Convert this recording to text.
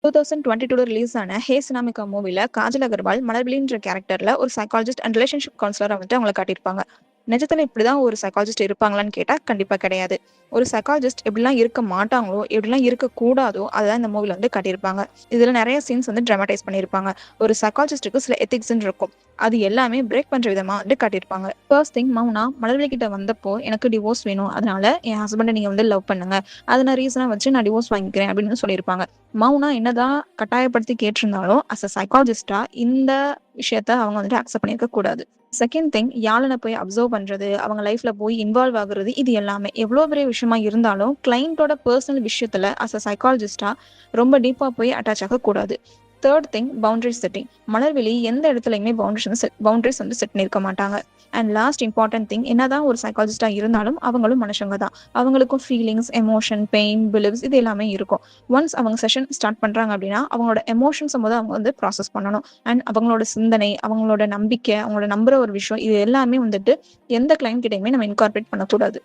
2022ல release ஆன ஹே சினாமிகா மூவில காஜல் அகர்வால் மலர்விழின்ற கேரக்டர்ல ஒரு சைக்காலஜிஸ்ட் அண்ட் ரிலேஷன்ஷிப் கவுன்சிலரா வந்துட்டு அவங்கள காட்டியிருப்பாங்க. நிஜத்துல இப்படிதான் ஒரு சைக்காலஜிஸ்ட் இருப்பாங்களான்னு கேட்டா கண்டிப்பா கிடையாது. ஒரு சைக்காலஜிஸ்ட் எப்படிலாம் இருக்க மாட்டாங்களோ, எப்படிலாம் இருக்க கூடாதோ அதான் இந்த மூவில வந்து காட்டியிருப்பாங்க. இதுல நிறைய சீன்ஸ் வந்து டிராமடைஸ் பண்ணியிருப்பாங்க. ஒரு சைக்காலஜிஸ்டுக்கு சில எத்திக்ஸ் இருக்கும். அது எல்லாமே பிரேக் பண்ற விதமா வந்து காட்டியிருப்பாங்க. ஃபர்ஸ்ட் திங், மௌனா மலர்விழி கிட்ட வந்தப்போ எனக்கு டிவோர்ஸ் வேணும், அதனால என் ஹஸ்பண்டை நீங்க வந்து லவ் பண்ணுங்க, அதை நான் ரீசனா வச்சு நான் டிவோர்ஸ் வாங்கிக்கிறேன் அப்படின்னு சொல்லியிருப்பாங்க. மௌனா என்னதான் கட்டாயப்படுத்தி கேட்டிருந்தாலும் அஸ் அ சைக்காலஜிஸ்டா இந்த விஷயத்த அவங்க வந்துட்டு அக்செப்ட் பண்ணியிருக்க கூடாது. செகண்ட் திங், யாழனை போய் அப்சர்வ் பண்றது, அவங்க லைஃப்ல போய் இன்வால்வ் ஆகுறது, இது எல்லாமே எவ்வளோ பெரிய விஷயமா இருந்தாலும் கிளைண்டோட பர்சனல் விஷயத்துல அஸ் அ சைக்காலஜிஸ்டா ரொம்ப டீப்பா போய் அட்டாச் ஆக கூடாது. Third thing, boundary setting. Malarvizhi எந்த இடத்துலையுமே பவுண்டரிஸ் வந்து செட் பண்ணியிருக்க மாட்டாங்க. அண்ட் லாஸ்ட் இம்பார்ட்டன்ட் திங், என்னதான் ஒரு சைக்காலஜிஸ்டா இருந்தாலும் அவங்களும் மனுஷங்க தான். அவங்களுக்கும் ஃபீலிங்ஸ், எமோஷன், பெயின், பிலிவ்ஸ் இது எல்லாமே இருக்கும். ஒன்ஸ் அவங்க செஷன் ஸ்டார்ட் பண்றாங்க அப்படின்னா அவங்களோட எமோஷன்ஸை முதல் அவங்க வந்து ப்ராசஸ் பண்ணணும். அண்ட் அவங்களோட சிந்தனை, அவங்களோட நம்பிக்கை, அவங்களோட நம்புற ஒரு விஷயம், இது எல்லாமே வந்துட்டு எந்த கிளைண்ட் கிட்டையுமே நம்ம இன்கார்பரேட் பண்ணக்கூடாது.